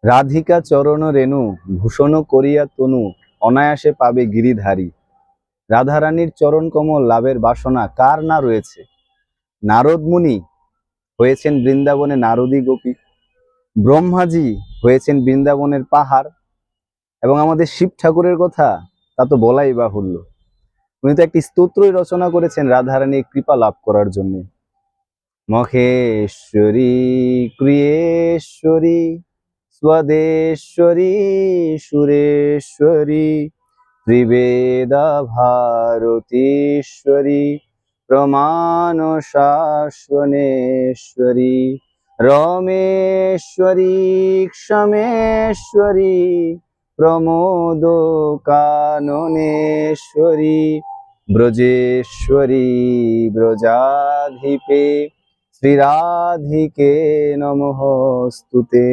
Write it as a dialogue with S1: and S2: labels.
S1: রাধিকা চরণ রেণু ভূষণ করিয়া তনু অনায়াসে পাবে গিরিধারী। রাধারানীর চরণ কমল লাভের বাসনা কার না রয়েছে। নারদ মুনি হয়েছেন বৃন্দাবনে নারদী গোপী, ব্রহ্মাজি হয়েছেন বৃন্দাবনের পাহাড়, এবং আমাদের শিব ঠাকুরের কথা তা তো বলাই বাহুল্য। উনি তো একটি স্তোত্রই রচনা করেছেন রাধারানীর কৃপা লাভ করার জন্য। মহেশ্বরী ক্রিয়েশ্বরী স্বদেশ্বরী সুরেশ্বরী ত্রিবেদা ভারতীশ্বরী প্রমাণ শাশ্বনেশ্বরী রমেশ্বরী ক্ষমেশ্বরী প্রমোদ কাননেশ্বরী ব্রজেশ্বরী ব্রজাধিপে শ্রীরাধিকে নমঃস্তুতে।